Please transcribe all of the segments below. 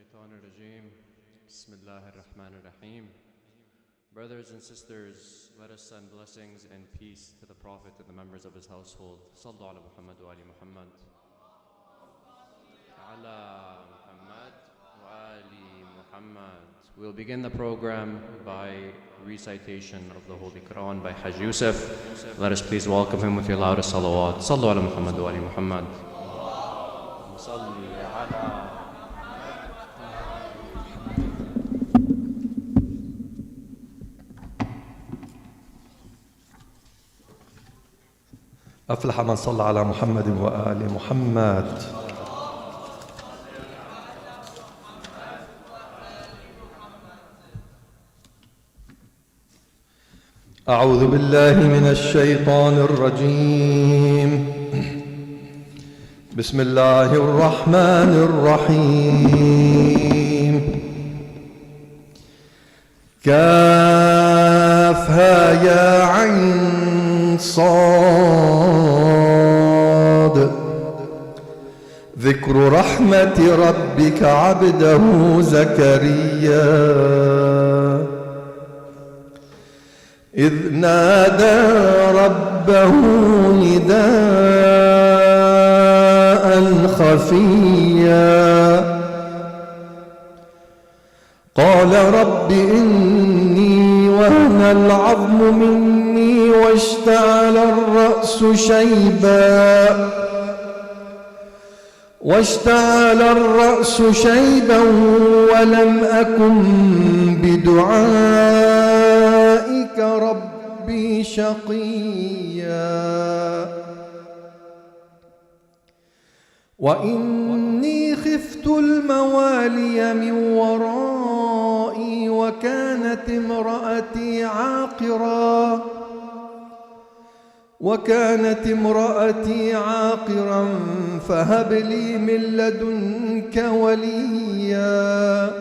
الشيطان الرجيم. بسم الله الرحمن الرحيم. Brothers and sisters, let us send blessings and peace to the Prophet and the members of his household. صلوا على محمد وآل محمد. على محمد وآل Muhammad. We'll begin the program by recitation of the Holy Quran by Haj Yusuf. Let us please welcome him with your loudest salawat. صلوا على محمد وآل محمد. صلي على أفلح من صلى على محمد وآل محمد. أعوذ بالله من الشيطان الرجيم. بسم الله الرحمن الرحيم. كافها يا عين صاد. ذكر رحمة ربك عبده زكريا إذ نادى ربه نداء خفيا قال رب إني وهن العظم مني واشتعل الرأس شيبا ولم أكن بدعائك ربي شقيا وإني خفت الموالي من ورائي وكانت امرأتي عاقرا فهب لي من لدنك وليا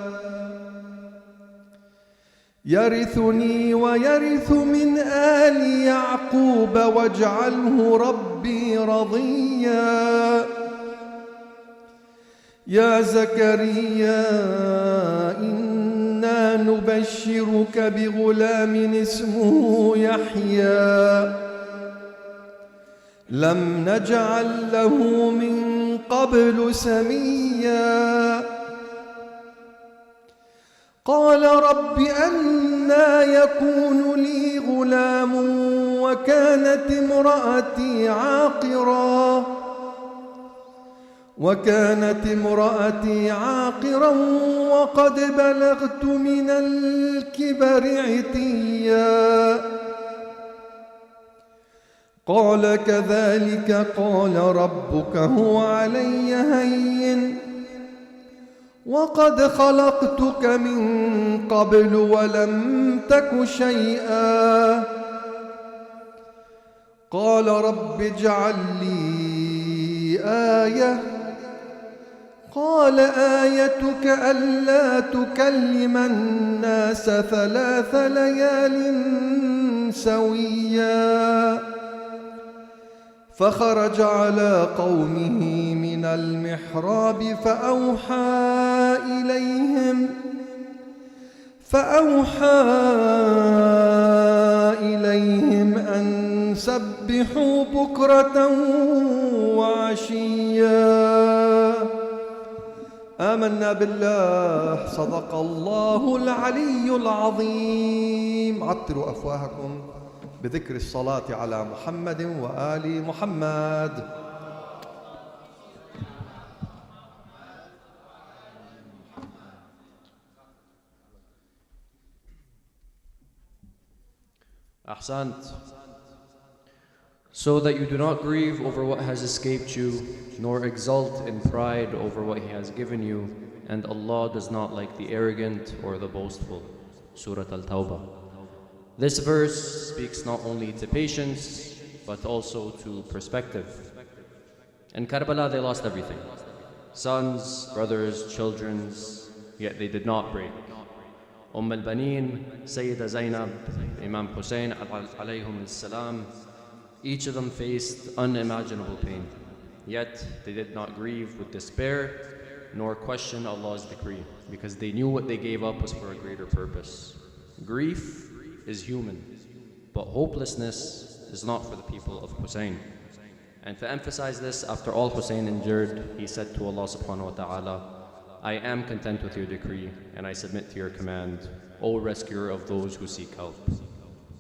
يرثني ويرث من آل يعقوب واجعله ربي رضيا يا زكريا إنا نبشرك بغلام اسمه يحيى لم نجعل له من قبل سميا قال رب أنى يكون لي غلام وكانت امرأتي عاقرا وقد بلغت من الكبر عتيا قال كذلك قال ربك هو علي هين وقد خلقتك من قبل ولم تك شيئا قال رب اجعل لي آية قال آيتك ألا تكلم الناس 3 ليال سويا فخرج على قومه من المحراب فأوحى إليهم أن سبحوا بكرة وعشيا آمنا بالله صدق الله العلي العظيم. عطروا أفواهكم بذكر الصلاة على محمد وآل محمد. Ahsant. So that you do not grieve over what has escaped you, nor exult in pride over what He has given you, and Allah does not like the arrogant or the boastful. Surah Al-Tawbah. This verse speaks not only to patience, but also to perspective. In Karbala, they lost everything. Sons, brothers, children, yet they did not break. al-Baneen, Sayyida Zainab, Imam Hussein, alayhum as-salam, each of them faced unimaginable pain. Yet they did not grieve with despair, nor question Allah's decree, because they knew what they gave up was for a greater purpose. Grief is human, but hopelessness is not for the people of Hussein. And to emphasize this, after all Hussein endured, he said to Allah subhanahu wa ta'ala, I am content with your decree, and I submit to your command, O rescuer of those who seek help.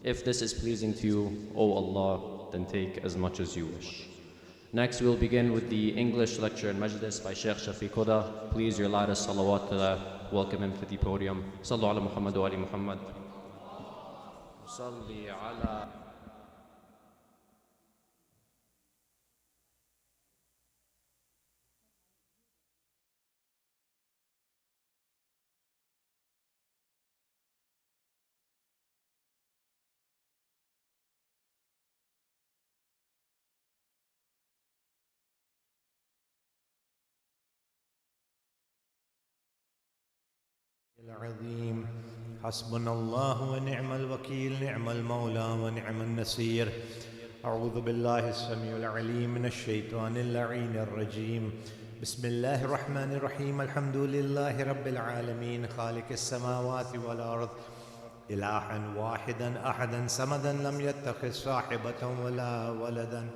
If this is pleasing to you, O Allah, then take as much as you wish. Next, we'll begin with the English lecture in Majlis by Sheikh Shafeeq Huda. Please, your loudest salawat to welcome him to the podium. Sallu ala Muhammad wa ali Muhammad. Salli ala. العظيم حسبنا الله ونعم الوكيل نعم المولى ونعم النصير أعوذ بالله السميع العليم من الشيطان اللعين الرجيم بسم الله الرحمن الرحيم الحمد لله رب العالمين خالق السماوات والأرض إلها واحدا أحدا صمدا لم يتخذ صاحبة ولا ولدا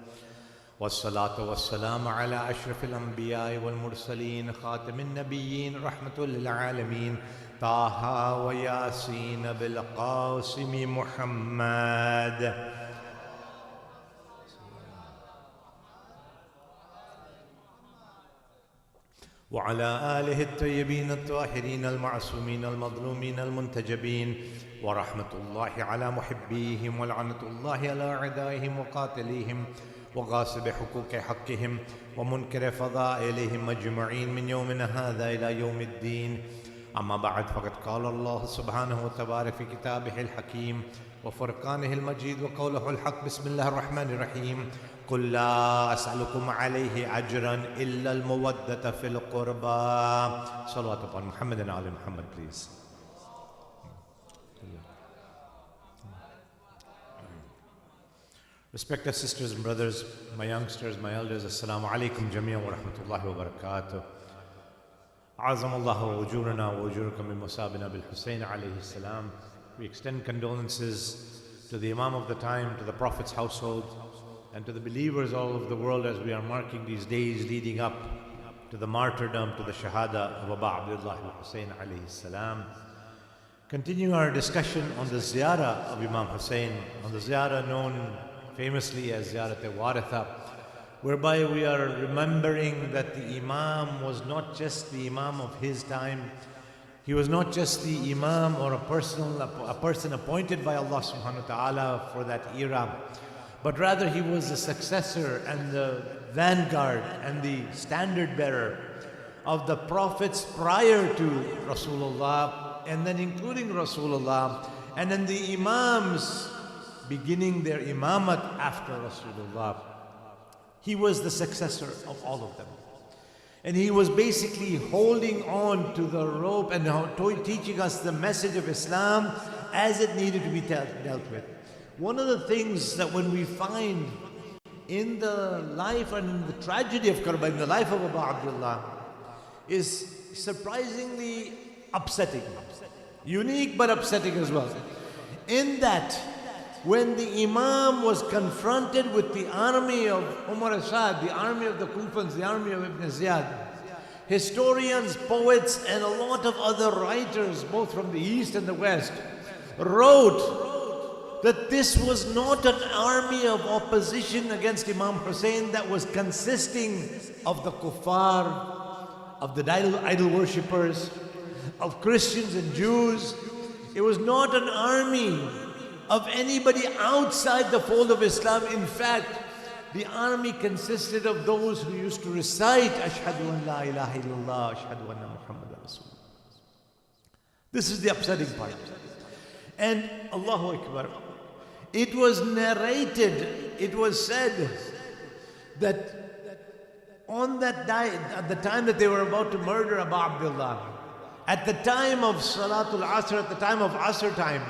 والصلاة والسلام على أشرف الأنبياء والمرسلين خاتم النبيين رحمة للعالمين طه وياسين بالقاسم محمد وعلى آله الطيبين الطاهرين المعصومين المظلومين المنتجبين ورحمة الله على محبيهم ولعنة الله على أعدائهم وقاتليهم وغاصب حقوق حقهم ومنكر فضائلهم أجمعين من يومنا هذا إلى يوم الدين أما بعد فقد قال الله سبحانه وتبارك في كتابه الحكيم وفرقانه المجيد وقوله الحق بسم الله الرحمن الرحيم قل لا أسألكم عليه أجرا إلا المودة في القربى صلوات upon Muhammad and Ali Muhammad please. Respected sisters and brothers, my youngsters, my elders, Assalamu alaikum jami'an wa rahmatullahi wa barakatuh. أعظم الله أجورنا وأجوركم من مصابنا بالحسين عليه السلام. We extend condolences to the Imam of the time, to the Prophet's household, and to the believers all over the world as we are marking these days leading up to the martyrdom, to the Shahada of Abu Abdullah al-Hussein alayhi salam. Continuing our discussion on the ziyarah of Imam Hussein, on the ziyarah known famously as Ziyarat-e-Waritha, whereby we are remembering that the Imam was not just the Imam of his time. He was not just the Imam or a person appointed by Allah subhanahu wa ta'ala for that era, but rather he was the successor and the vanguard and the standard bearer of the prophets prior to Rasulullah, and then including Rasulullah, and then the Imams beginning their imamat after Rasulullah. He was the successor of all of them. And he was basically holding on to the rope and teaching us the message of Islam as it needed to be dealt with. One of the things that when we find in the life and in the tragedy of Karbala, in the life of Abu Abdullah, is surprisingly upsetting. Unique but upsetting as well. In that, when the Imam was confronted with the army of Umar Asad, the army of the Kufans, the army of Ibn Ziyad, historians, poets, and a lot of other writers, both from the East and the West, wrote that this was not an army of opposition against Imam Hussein that was consisting of the kuffar, of the idol worshippers, of Christians and Jews. It was not an army of anybody outside the fold of Islam. In fact, the army consisted of those who used to recite Ashhadu an la ilaha illallah, Ashhadu anna Muhammadan Rasulullah. This is the upsetting part. And Allahu Akbar, it was narrated, it was said that on that day, at the time that they were about to murder Abu Abdullah, at the time of Salatul Asr, at the time of Asr time,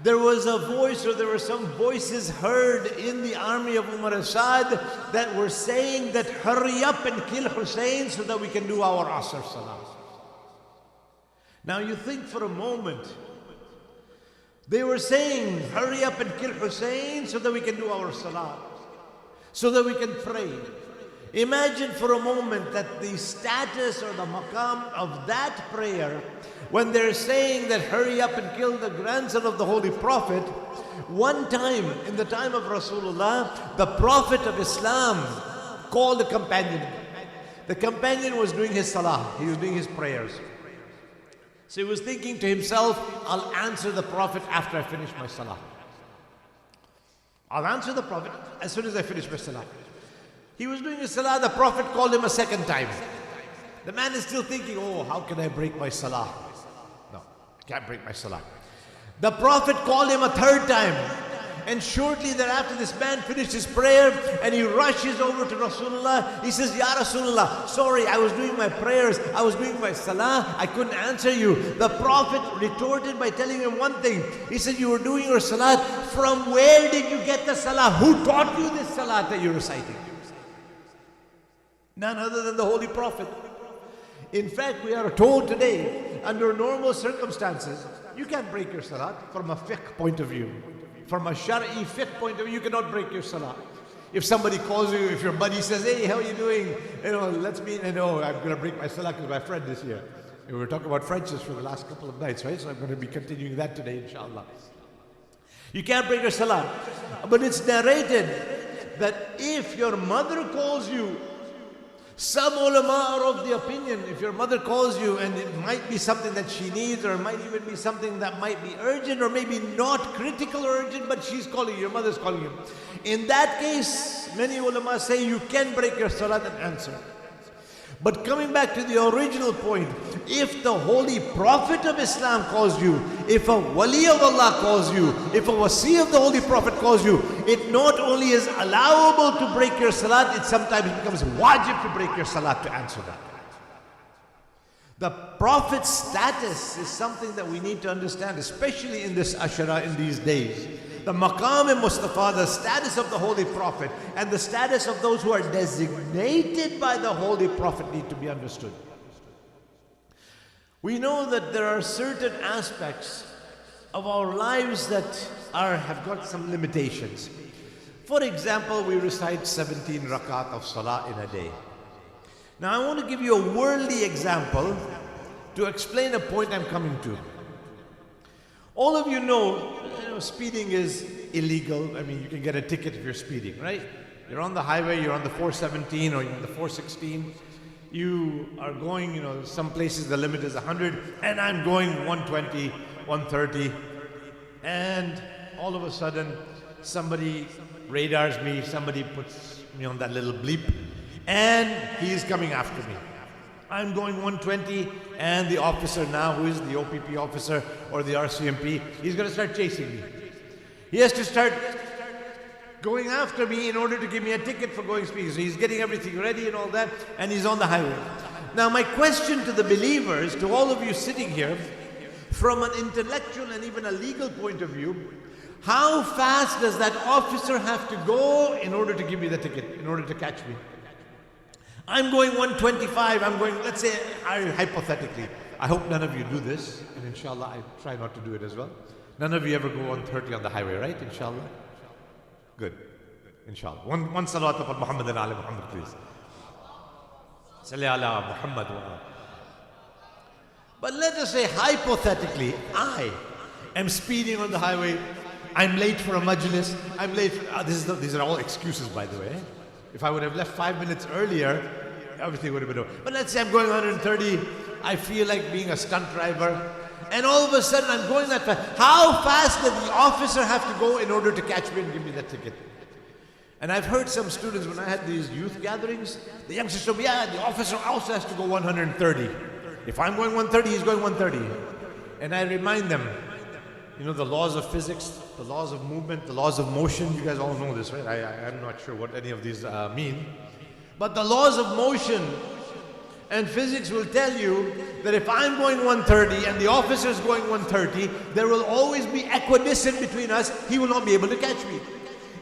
there was a voice, or there were some voices heard in the army of Umar al-Sad that were saying that hurry up and kill Hussein so that we can do our Asr Salah. Now you think for a moment, they were saying hurry up and kill Hussein so that we can do our Salah, so that we can pray. Imagine for a moment that the status or the maqam of that prayer, when they're saying that hurry up and kill the grandson of the Holy Prophet, one time in the time of Rasulullah, the Prophet of Islam called a companion. The companion was doing his salah, he was doing his prayers. So he was thinking to himself, I'll answer the Prophet after I finish my salah. I'll answer the Prophet as soon as I finish my salah. He was doing his salah, the Prophet called him a second time. The man is still thinking, oh, how can I break my salah? No, I can't break my salah. The Prophet called him a third time. And shortly thereafter, this man finished his prayer and he rushes over to Rasulullah. He says, Ya Rasulullah, sorry, I was doing my prayers, I was doing my salah, I couldn't answer you. The Prophet retorted by telling him one thing. He said, you were doing your salah. From where did you get the salah? Who taught you this salah that you're reciting? None other than the Holy Prophet. In fact, we are told today, under normal circumstances, you can't break your salah from a fiqh point of view. From a shari'i fiqh point of view, you cannot break your salah. If somebody calls you, if your buddy says, hey, how are you doing? Let's meet, I'm going to break my salah because my friend is here. We were talking about Frenches for the last couple of nights, right? So I'm going to be continuing that today, inshallah. You can't break your salah. But it's narrated that if your mother calls you, some ulama are of the opinion, if your mother calls you and it might be something that she needs, or it might even be something that might be urgent, or maybe not critical or urgent, but she's calling you, your mother's calling you. In that case, many ulama say you can break your salat and answer. But coming back to the original point, if the Holy Prophet of Islam calls you, if a Wali of Allah calls you, if a Wasi of the Holy Prophet calls you, it not only is allowable to break your salat, it sometimes becomes wajib to break your salat to answer that. The Prophet's status is something that we need to understand, especially in this Ashara, in these days. The Maqam Mustafa, the status of the Holy Prophet, and the status of those who are designated by the Holy Prophet need to be understood. We know that there are certain aspects of our lives that have got some limitations. For example, we recite 17 rakat of salah in a day. Now I want to give you a worldly example to explain a point I'm coming to. All of you know, speeding is illegal. I mean, you can get a ticket if you're speeding, right? You're on the highway, you're on the 417 or you're on the 416. You are going, some places the limit is 100, and I'm going 120, 130. And all of a sudden, somebody radars me, somebody puts me on that little bleep, and he's coming after me. I'm going 120, and the officer now, who is the OPP officer or the RCMP, he's going to start chasing me. He has to start going after me in order to give me a ticket for going speeding. So he's getting everything ready and all that, and he's on the highway. Now my question to the believers, to all of you sitting here, from an intellectual and even a legal point of view, how fast does that officer have to go in order to give me the ticket, in order to catch me? I'm going 125, let's say, hypothetically, I hope none of you do this, and inshallah I try not to do it as well. None of you ever go 130 on the highway, right? Inshallah? Good. Inshallah. One salawat upon Muhammad and Ali Muhammad, please. Salli ala Muhammad wa ala. But let us say, hypothetically, I am speeding on the highway, I'm late for a majlis, I'm late for, these are all excuses, by the way. If I would have left 5 minutes earlier, everything would have been over. But let's say I'm going 130, I feel like being a stunt driver, and all of a sudden I'm going that fast. How fast does the officer have to go in order to catch me and give me that ticket? And I've heard some students, when I had these youth gatherings, the youngsters told me, yeah, the officer also has to go 130. If I'm going 130, he's going 130. And I remind them, the laws of physics, the laws of movement, the laws of motion, you guys all know this, right? I'm not sure what any of these mean. But the laws of motion And physics will tell you that if I'm going 130 and the officer is going 130, there will always be equidistant between us. He will not be able to catch me.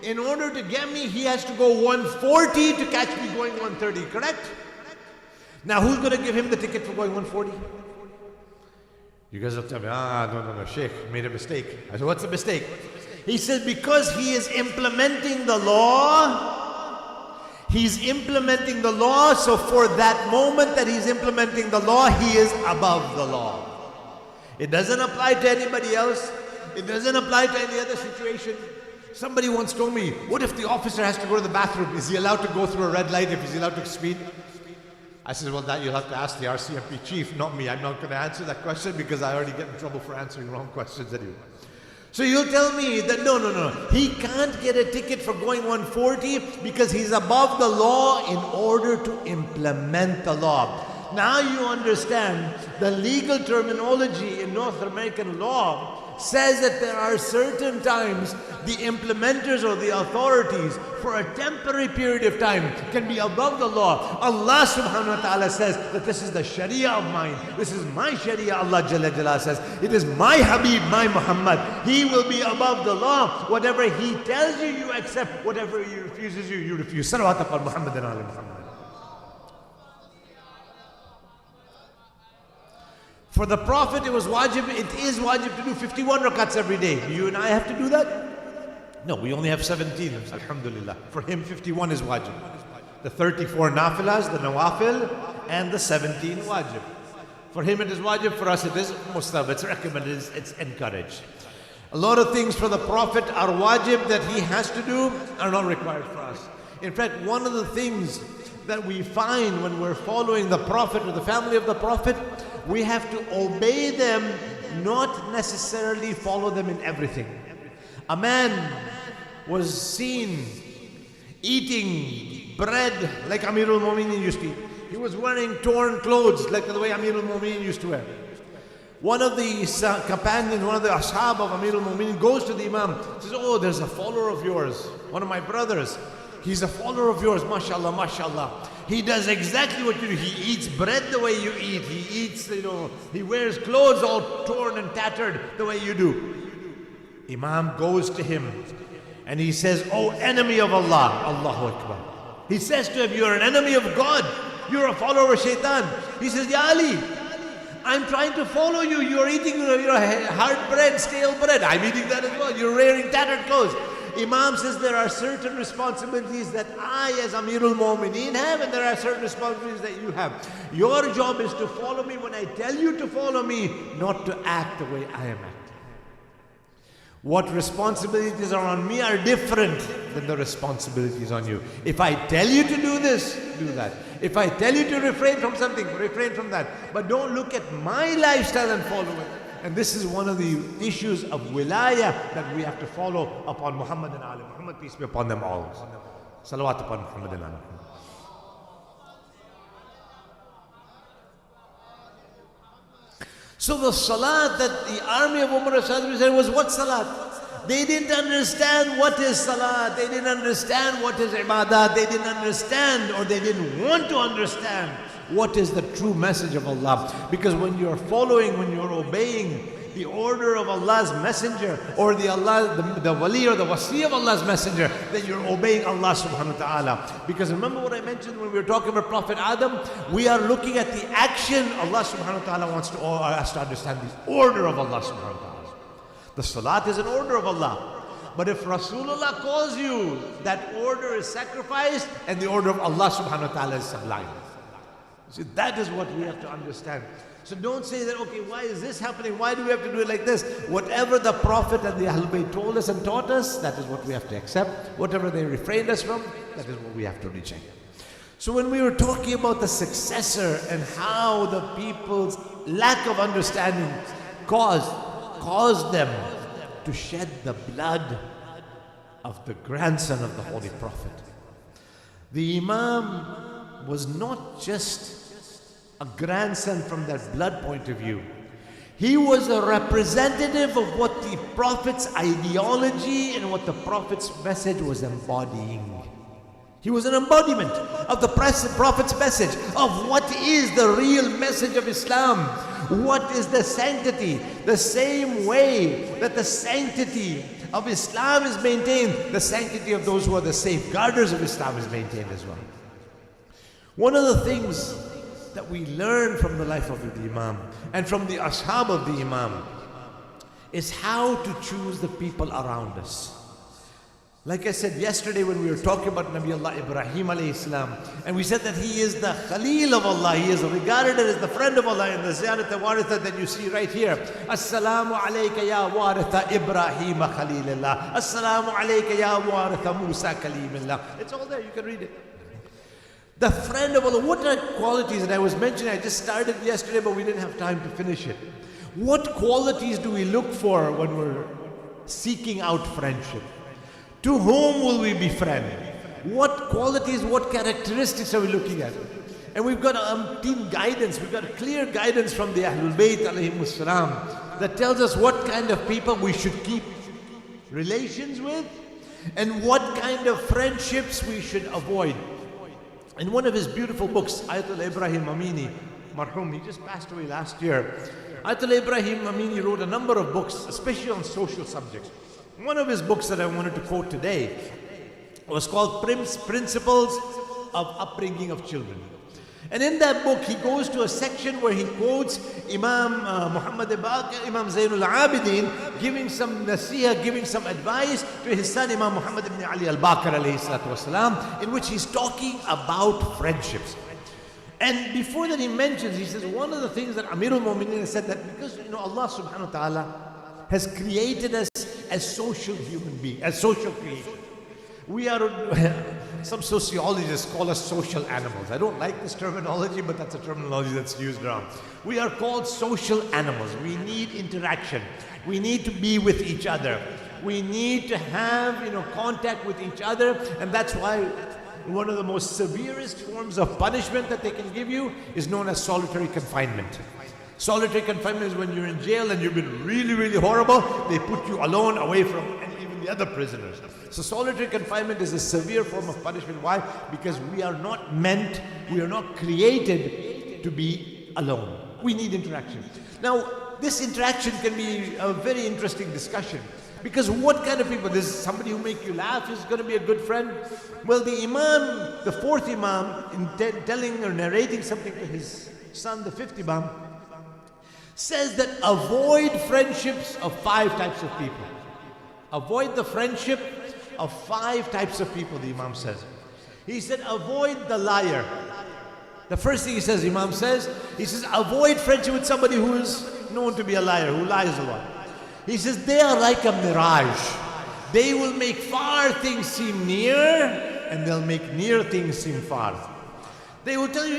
In order to get me, he has to go 140 to catch me going 130, correct? Now, who's going to give him the ticket for going 140? You guys will tell me, no, Sheikh made a mistake. I said, what's the mistake? He said, because he is implementing the law. He's implementing the law, so for that moment that he's implementing the law, he is above the law. It doesn't apply to anybody else. It doesn't apply to any other situation. Somebody once told me, what if the officer has to go to the bathroom? Is he allowed to go through a red light if he's allowed to speed? I said, well, that you'll have to ask the RCMP chief, not me. I'm not going to answer that question because I already get in trouble for answering wrong questions anyway. So you'll tell me that no, he can't get a ticket for going 140 because he's above the law in order to implement the law. Now you understand the legal terminology in North American law says that there are certain times the implementers or the authorities for a temporary period of time can be above the law. Allah subhanahu wa ta'ala says that this is the Sharia of mine. This is my Sharia. Allah Jalla Jalla says it is my Habib, my Muhammad. He will be above the law. Whatever he tells you, you accept. Whatever he refuses you, you refuse. Salawat upon Muhammad and Ali Muhammad. For the Prophet, it is wajib to do 51 rakats every day. You and I have to do that? No, we only have 17, alhamdulillah. For him, 51 is wajib. The 34 nafilas, the nawafil, and the 17 wajib. For him, it is wajib. For us, it is mustahab. It's recommended, it's encouraged. A lot of things for the Prophet are wajib that he has to do are not required for us. In fact, one of the things that we find when we're following the Prophet or the family of the Prophet, we have to obey them, not necessarily follow them in everything. A man was seen eating bread like Amirul Mu'mineen used to eat. He was wearing torn clothes like the way Amirul Mu'mineen used to wear. One of the companions, one of the ashab of Amirul Mu'mineen goes to the Imam, says, oh, there's a follower of yours, one of my brothers. He's a follower of yours, mashallah, mashallah. He does exactly what you do. He eats bread the way you eat. He eats, he wears clothes all torn and tattered the way you do. Imam goes to him and he says, oh, enemy of Allah, Allahu Akbar. He says to him, you're an enemy of God. You're a follower of shaitan. He says, Ya Ali, I'm trying to follow you. You're eating hard bread, stale bread. I'm eating that as well. You're wearing tattered clothes. Imam says there are certain responsibilities that I as Amirul Mu'mineen have, and there are certain responsibilities that you have. Your job is to follow me when I tell you to follow me, not to act the way I am acting. What responsibilities are on me are different than the responsibilities on you. If I tell you to do this, do that. If I tell you to refrain from something, refrain from that. But don't look at my lifestyle and follow it. And this is one of the issues of wilayah that we have to follow upon Muhammad and Ali Muhammad, peace be upon them all. Salawat upon Muhammad and Ali Muhammad. So the salat that the army of Umar said was what salat? They didn't understand what is salat. They didn't understand what is ibadah. They didn't understand, or they didn't want to understand what is the true message of Allah. Because when you're following, when you're obeying the order of Allah's messenger, or the wali or the wasi of Allah's messenger, then you're obeying Allah subhanahu wa ta'ala. Because remember what I mentioned when we were talking about Prophet Adam? We are looking at the action. Allah subhanahu wa ta'ala wants us to understand the order of Allah subhanahu wa ta'ala. The salat is an order of Allah. But if Rasulullah calls you, that order is sacrificed and the order of Allah subhanahu wa ta'ala is sublime. See, that is what we have to understand. So don't say that, okay, why is this happening? Why do we have to do it like this? Whatever the Prophet and the Ahlul Bayt told us and taught us, that is what we have to accept. Whatever they refrained us from, that is what we have to reject. So when we were talking about the successor and how the people's lack of understanding caused them to shed the blood of the grandson of the Holy Prophet. The Imam was not just a grandson from that blood point of view. He was a representative of what the Prophet's ideology and what the Prophet's message was embodying. He was an embodiment of the Prophet's message, of what is the real message of Islam. What is the sanctity? The same way that the sanctity of Islam is maintained, the sanctity of those who are the safeguarders of Islam is maintained as well. One of the things that we learn from the life of the Imam and from the ashab of the Imam is how to choose the people around us. Like I said yesterday when we were talking about Nabi Allah Ibrahim alayhi salam, and we said that he is the Khalil of Allah, he is regarded as the friend of Allah in the Ziyarat Waritha that you see right here. Assalamu alayka ya Waritha Ibrahim Khalilullah. Assalamu alayka ya Waritha Musa Kalimullah. It's all there, you can read it. The friend of Allah, what are qualities? And I was mentioning, I just started yesterday, but we didn't have time to finish it. What qualities do we look for when we're seeking out friendship? To whom will we befriend? What qualities, what characteristics are we looking at? And we've got umpteen guidance, we've got a clear guidance from the Ahlul Bayt alayhimus salam that tells us what kind of people we should keep relations with and what kind of friendships we should avoid. In one of his beautiful books, Ayatollah Ibrahim Amini, marhum, he just passed away last year. Ayatollah Ibrahim Amini wrote a number of books, especially on social subjects. One of his books that I wanted to quote today was called Principles of Upbringing of Children. And in that book, he goes to a section where he quotes Imam Muhammad Baqir, Imam Zainul Abidin, giving some nasihah, giving some advice to his son Imam Muhammad ibn Ali al-Baqir alayhi salatu wasalam, in which he's talking about friendships. And before that he mentions, he says, one of the things that Amirul Mu'mineen said that because Allah subhanahu wa ta'ala has created us as social human beings, as social creation. We are, some sociologists call us social animals. I don't like this terminology, but that's a terminology that's used around. We are called social animals. We need interaction. We need to be with each other. We need to have, contact with each other. And that's why one of the most severest forms of punishment that they can give you is known as solitary confinement. Solitary confinement is when you're in jail and you've been really, really horrible. They put you alone away from even the other prisoners. So solitary confinement is a severe form of punishment. Why? Because we are not created to be alone. We need interaction. Now, this interaction can be a very interesting discussion. Because what kind of people? There's somebody who make you laugh is going to be a good friend. Well, the Imam, the fourth Imam, in telling or narrating something to his son, the fifth Imam, says that avoid friendships of 5 types of people. Avoid the friendship of 5 types of people, the Imam says. He said, avoid the liar. The first thing he says, Imam says, he says, avoid friendship with somebody who is known to be a liar, who lies a lot. He says, they are like a mirage. They will make far things seem near, and they'll make near things seem far. They will tell you,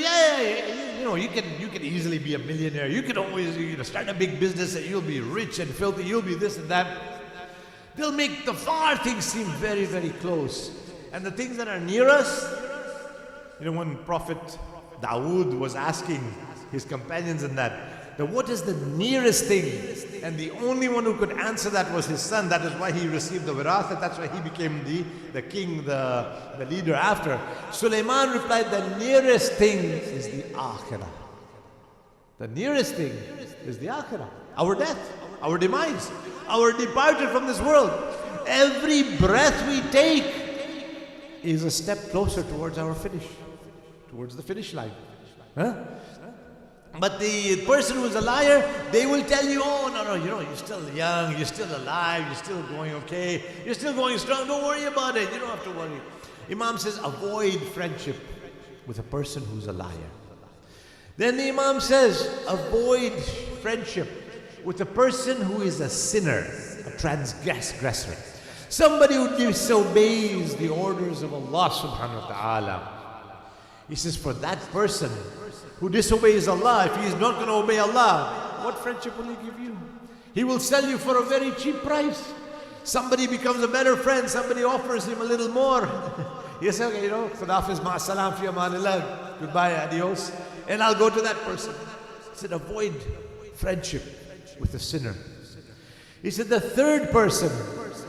you can easily be a millionaire. You can always start a big business and you'll be rich and filthy. You'll be this and that. They'll make the far things seem very, very close. And the things that are near us, when Prophet Dawood was asking his companions in that what is the nearest thing? And the only one who could answer that was his son. That is why he received the wiratha. That's why he became the king, the leader after. Sulaiman replied, the nearest thing is the akhirah. The nearest thing is the akhirah. Our death, our demise, our departure from this world. Every breath we take is a step closer towards our finish, towards the finish line. But the person who is a liar, they will tell you, oh, no, you're still young, you're still alive, you're still going okay, you're still going strong, don't worry about it, you don't have to worry. Imam says, avoid friendship with a person who's a liar. Then the Imam says, avoid friendship with a person who is a sinner, a transgressor. Somebody who disobeys the orders of Allah subhanahu wa ta'ala. He says, for that person who disobeys Allah, if he is not going to obey Allah, what friendship will he give you? He will sell you for a very cheap price. Somebody becomes a better friend, somebody offers him a little more. He says, okay, Khudafis ma'asalam fi amanillah, goodbye, adios, and I'll go to that person. He said, avoid friendship with a sinner. He said, the third person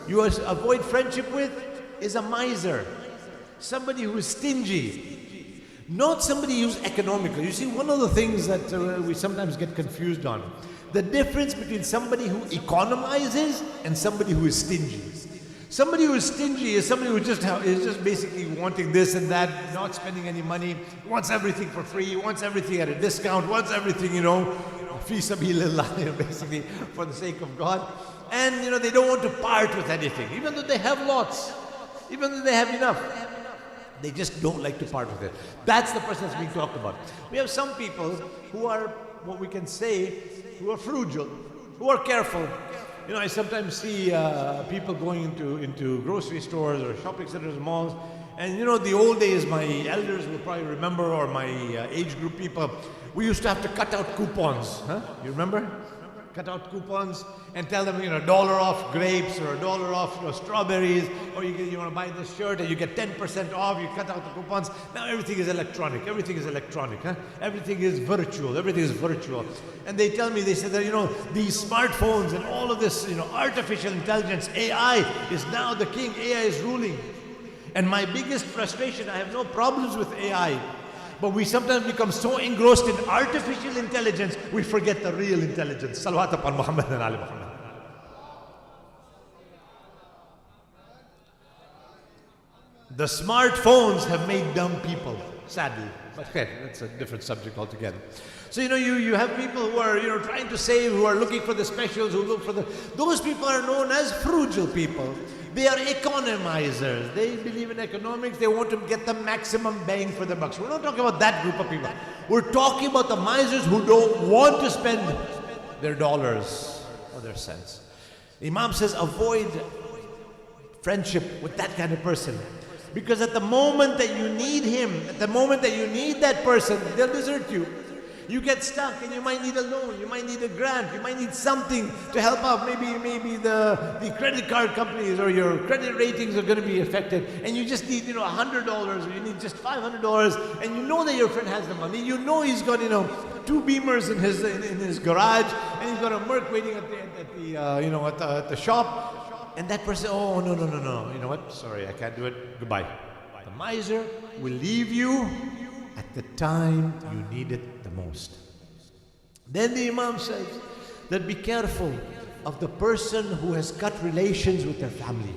you avoid friendship with is a miser. somebody who is stingy. Not somebody who's economical. You see, one of the things that we sometimes get confused on, the difference between somebody who economizes and somebody who is stingy. Somebody who is stingy is somebody who is just basically wanting this and that, not spending any money, wants everything for free, wants everything at a discount, wants everything, fi sabilillah, basically for the sake of God. And they don't want to part with anything, even though they have lots, even though they have enough. They just don't like to part with it. That's the person that's being talked about. We have some people who are, what we can say, who are frugal, who are careful. I sometimes see people going into grocery stores or shopping centers, malls, and the old days, my elders will probably remember, or my age group people, we used to have to cut out coupons. You remember? Cut out coupons and tell them, $1 off grapes or $1 off strawberries, or you want to buy this shirt and you get 10% off, you cut out the coupons. Now everything is electronic, everything is electronic, everything is virtual, everything is virtual. And they tell me, they say that, these smartphones and all of this, artificial intelligence, AI is now the king, AI is ruling. And my biggest frustration, I have no problems with AI, but we sometimes become so engrossed in artificial intelligence, we forget the real intelligence. Salawat upon Muhammad and Ali Muhammad. The smartphones have made dumb people, sadly. But okay, that's a different subject altogether. So you have people who are trying to save, who are looking for the specials, who look for those people are known as frugal people. They are economizers. They believe in economics. They want to get the maximum bang for their bucks. We're not talking about that group of people. We're talking about the misers who don't want to spend their dollars or their cents. The Imam says, avoid friendship with that kind of person. Because at the moment that you need him, at the moment that you need that person, they'll desert you. You get stuck and you might need a loan, you might need a grant, you might need something to help out. Maybe the credit card companies or your credit ratings are going to be affected, and you just need $100 or you need just $500, and you know that your friend has the money. You know he's got 2 Beamers in his garage, and he's got a Merc waiting at the shop, and that person, oh no, you know what? Sorry, I can't do it. Goodbye. The miser will leave you at the time you need it the most. Then the Imam says that be careful of the person who has cut relations with their family.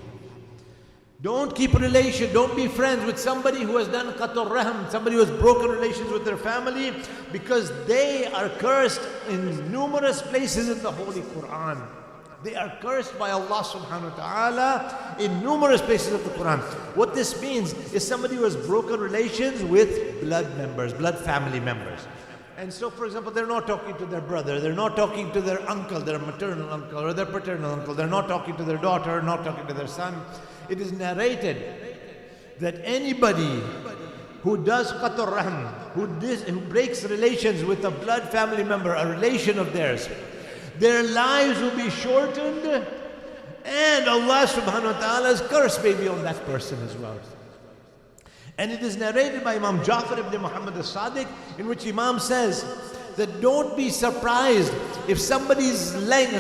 Don't keep a relation, don't be friends with somebody who has done qatur rahm, somebody who has broken relations with their family, because they are cursed in numerous places in the Holy Quran. They are cursed by Allah subhanahu wa ta'ala in numerous places of the Quran. What this means is somebody who has broken relations with blood members, blood family members. And so, for example, they're not talking to their brother, they're not talking to their uncle, their maternal uncle or their paternal uncle, they're not talking to their daughter, not talking to their son. It is narrated that anybody who does qatur rahm, who breaks relations with a blood family member, a relation of theirs, their lives will be shortened, and Allah subhanahu wa ta'ala's curse may be on that person as well. And it is narrated by Imam Ja'far ibn Muhammad as-Sadiq, in which Imam says that don't be surprised if somebody's life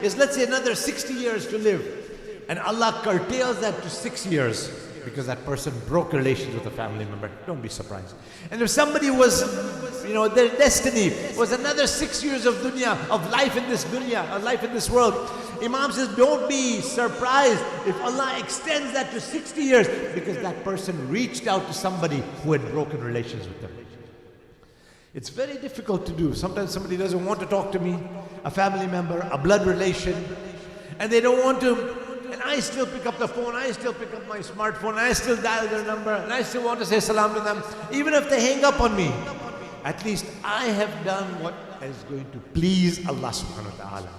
is, let's say, another 60 years to live, and Allah curtails that to 6 years because that person broke relations with a family member. Don't be surprised. And if somebody was, their destiny was another 6 years of dunya, of life in this dunya, of life in this world, Imam says, don't be surprised if Allah extends that to 60 years because that person reached out to somebody who had broken relations with them. It's very difficult to do. Sometimes somebody doesn't want to talk to me, a family member, a blood relation, and they don't want to. And I still pick up the phone, I still pick up my smartphone, I still dial their number, and I still want to say salam to them, even if they hang up on me. At least I have done what is going to please Allah subhanahu wa ta'ala.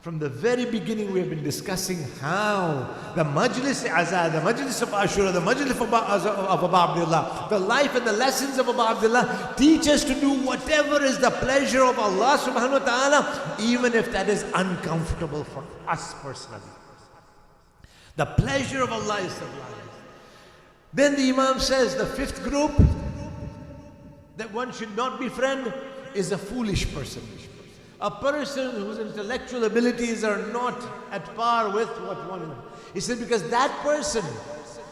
From the very beginning we have been discussing how the Majlis Azad, the Majlis of Ashura, the Majlis of Abu Abdullah, the life and the lessons of Abu Abdullah teach us to do whatever is the pleasure of Allah subhanahu wa ta'ala, even if that is uncomfortable for us personally. The pleasure of Allah is sublime. Then the Imam says the fifth group that one should not befriend is a foolish person. A person whose intellectual abilities are not at par with what one. He said because that person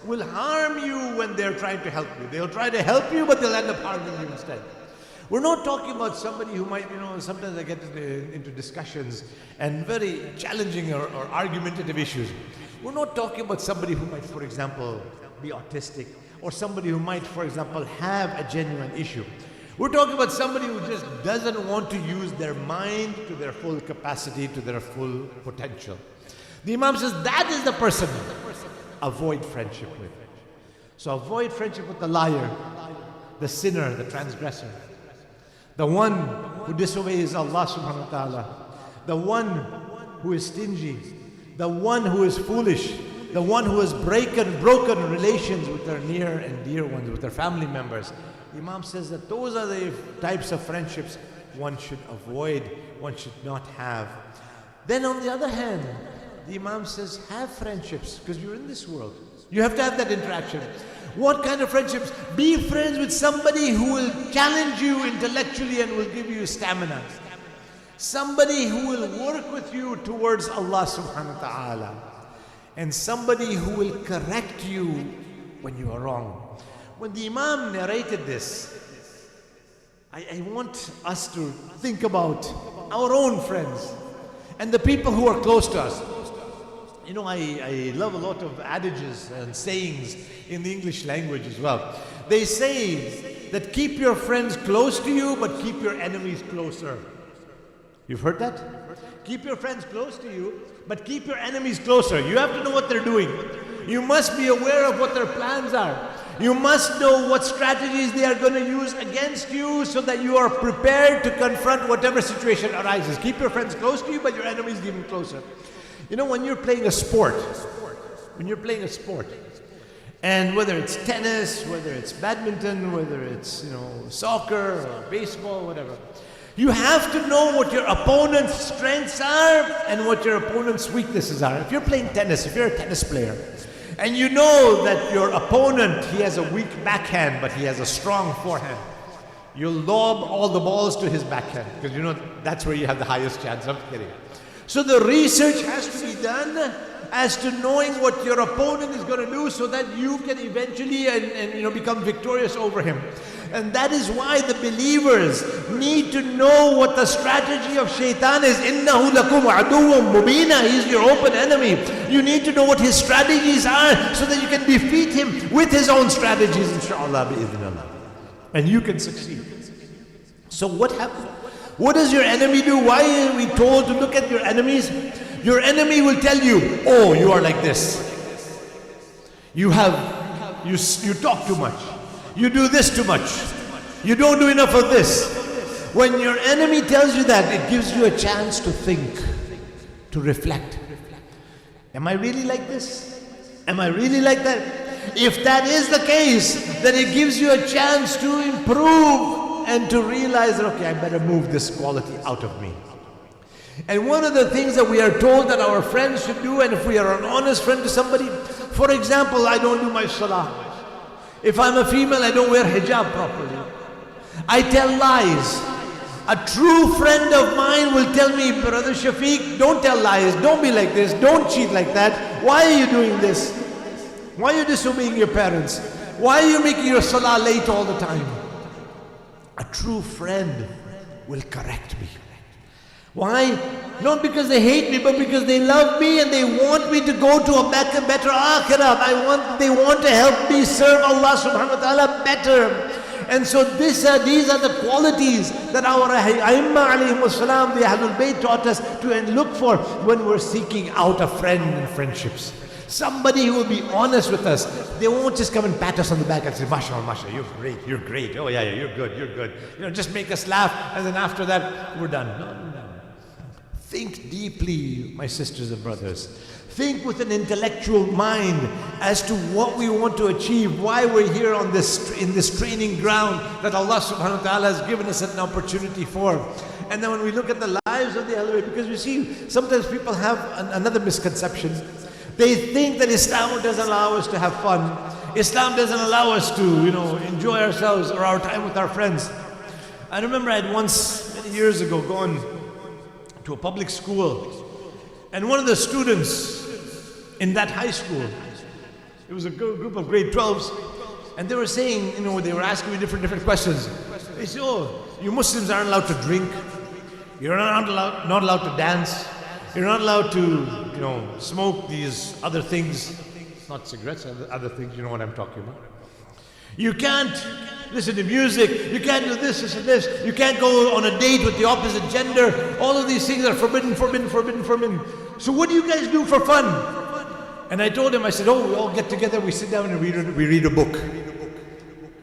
will harm you when they're trying to help you. They'll try to help you, but they'll end up harming you instead. We're not talking about somebody who might, sometimes I get into discussions and very challenging or argumentative issues. We're not talking about somebody who might, for example, be autistic, or somebody who might, for example, have a genuine issue. We're talking about somebody who just doesn't want to use their mind to their full capacity, to their full potential. The Imam says that is the person avoid friendship with. So avoid friendship with the liar, the sinner, the transgressor, the one who disobeys Allah subhanahu wa ta'ala, the one who is stingy, the one who is foolish, the one who has broken relations with their near and dear ones, with their family members. The Imam says that those are the types of friendships one should avoid, one should not have. Then on the other hand, the Imam says, have friendships, because you're in this world. You have to have that interaction. What kind of friendships? Be friends with somebody who will challenge you intellectually and will give you stamina. Somebody who will work with you towards Allah subhanahu wa ta'ala. And somebody who will correct you when you are wrong. When the Imam narrated this, I want us to think about our own friends and the people who are close to us. I love a lot of adages and sayings in the English language as well. They say that keep your friends close to you, but keep your enemies closer. You've heard that? Keep your friends close to you, but keep your enemies closer. You have to know what they're doing. You must be aware of what their plans are. You must know what strategies they are going to use against you so that you are prepared to confront whatever situation arises. Keep your friends close to you, but your enemies even closer. When you're playing a sport, and whether it's tennis, whether it's badminton, whether it's, soccer or baseball, whatever, you have to know what your opponent's strengths are and what your opponent's weaknesses are. If you're playing tennis, if you're a tennis player, and you know that your opponent, he has a weak backhand, but he has a strong forehand, you'll lob all the balls to his backhand, because that's where you have the highest chance of getting it. So the research has to be done as to knowing what your opponent is going to do so that you can eventually become victorious over him. And that is why the believers need to know what the strategy of shaitan is. إِنَّهُ لَكُمْ عَدُوٌ مُبِينًا. He's your open enemy. You need to know what his strategies are so that you can defeat him with his own strategies, inshaAllah, bi'idhnillah. And you can succeed. So what happens? What does your enemy do? Why are we told to look at your enemies? Your enemy will tell you, oh, you are like this. You talk too much. You do this too much. You don't do enough of this. When your enemy tells you that, it gives you a chance to think, to reflect. Am I really like this? Am I really like that? If that is the case, then it gives you a chance to improve and to realize that, okay, I better move this quality out of me. And one of the things that we are told that our friends should do, and if we are an honest friend to somebody, for example, I don't do my salah. If I'm a female, I don't wear hijab properly. I tell lies. A true friend of mine will tell me, Brother Shafeeq, don't tell lies, don't be like this, don't cheat like that. Why are you doing this? Why are you disobeying your parents? Why are you making your salah late all the time? A true friend will correct me. Why? Not because they hate me, but because they love me and they want me to go to a better akhirah. They want to help me serve Allah subhanahu wa ta'ala better. And so these are the qualities that our Aimma alayhimus salam, the Ahlul Bayt, taught us to look for when we're seeking out a friend in friendships. Somebody who will be honest with us. They won't just come and pat us on the back and say, MashaAllah, MashaAllah, you're great. Oh yeah, you're good. Just make us laugh, and then after that, we're done. No. Think deeply, my sisters and brothers. Think with an intellectual mind as to what we want to achieve, why we're here in this training ground that Allah subhanahu wa ta'ala has given us an opportunity for. And then when we look at the lives of the Ahlul Bayt, because you see, sometimes people have another misconception. They think that Islam doesn't allow us to have fun. Islam doesn't allow us to, enjoy ourselves or our time with our friends. I remember I had once, many years ago, gone to a public school, and one of the students in that high school, It was a group of grade 12s, and they were saying, they were asking me different questions. They said, oh, you Muslims aren't allowed to drink. You're not allowed to dance. You're not allowed to, smoke these other things. Not cigarettes, other things, you know what I'm talking about. You can't listen to music. You can't do this and this. You can't go on a date with the opposite gender. All of these things are forbidden. So what do you guys do for fun? And I told him, I said, oh, we all get together, we sit down and we read a book.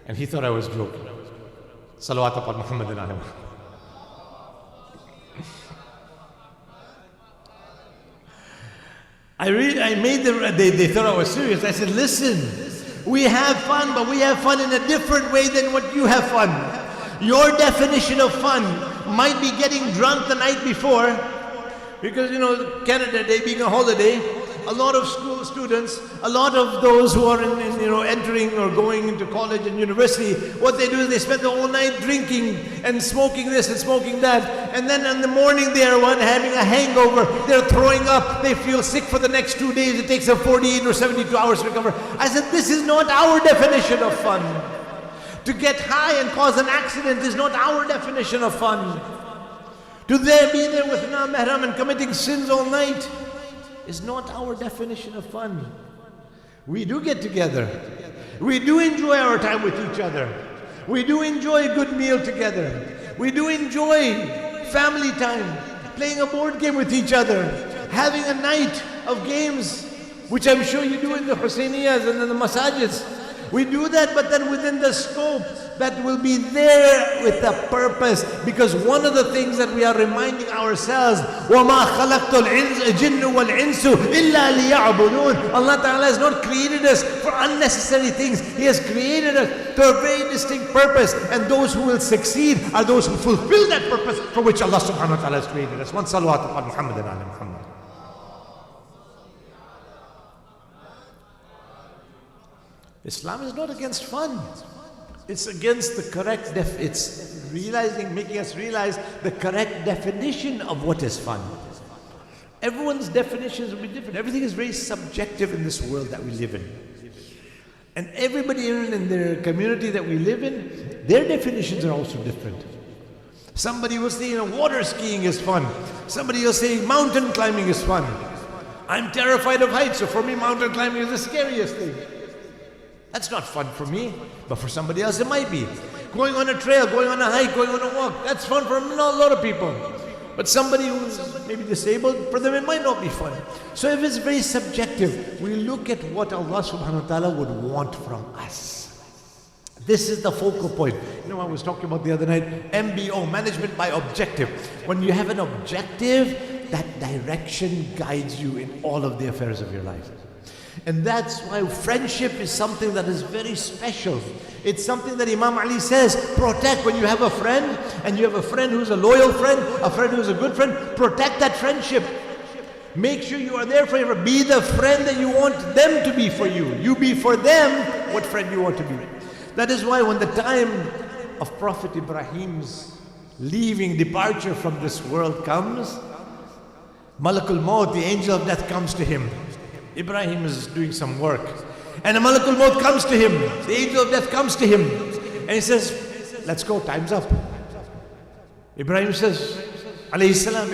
And he thought I was joking. Salawat upon Muhammad and Ali. I made them, they thought I was serious. I said, listen, we have fun, but we have fun in a different way than what you have fun. Your definition of fun might be getting drunk the night before, because Canada Day being a holiday, a lot of school students, a lot of those who are entering or going into college and university, what they do is they spend the whole night drinking and smoking this and smoking that, and then in the morning they are having a hangover, they're throwing up, they feel sick for the next 2 days, it takes them 48 or 72 hours to recover. I said, this is not our definition of fun. To get high and cause an accident is not our definition of fun. To be there with non-mahram and committing sins all night is not our definition of fun. We do get together. We do enjoy our time with each other. We do enjoy a good meal together. We do enjoy family time, playing a board game with each other, having a night of games, which I'm sure you do in the Husainiyas and in the masajids. We do that, but then within the scope that will be there with a purpose. Because one of the things that we are reminding ourselves, وَمَا خَلَقْتُ الْجِنُّ وَالْإِنسُ إِلَّا لِيَعْبُدُونَ. Allah Ta'ala has not created us for unnecessary things. He has created us to a very distinct purpose. And those who will succeed are those who fulfill that purpose for which Allah Subhanahu Wa Ta'ala has created us. One salawat upon Muhammad and Ali Muhammad. Islam is not against fun. It's against the correct it's making us realize the correct definition of what is fun. Everyone's definitions will be different. Everything is very subjective in this world that we live in. And everybody in their community that we live in, their definitions are also different. Somebody will say, water skiing is fun. Somebody will say mountain climbing is fun. I'm terrified of heights, so for me mountain climbing is the scariest thing. That's not fun for me, but for somebody else it might be. Going on a trail, going on a hike, going on a walk, that's fun for a lot of people. But somebody who's maybe disabled, for them it might not be fun. So if it's very subjective, we look at what Allah Subhanahu Wa Ta'ala would want from us. This is the focal point. I was talking about the other night, MBO, management by objective. When you have an objective, that direction guides you in all of the affairs of your life. And that's why friendship is something that is very special. It's something that Imam Ali says, protect. When you have a friend, and you have a friend who's a loyal friend, a friend who's a good friend, protect that friendship. Make sure you are there for them. Be the friend that you want them to be for you. You be for them what friend you want to be. That is why when the time of Prophet Ibrahim's departure from this world comes, Malakul Maut, the angel of death, comes to him. Ibrahim is doing some work, and a Malakul Maut comes to him. The angel of death comes to him, and he says, let's go, time's up. Ibrahim says, alayhi salam,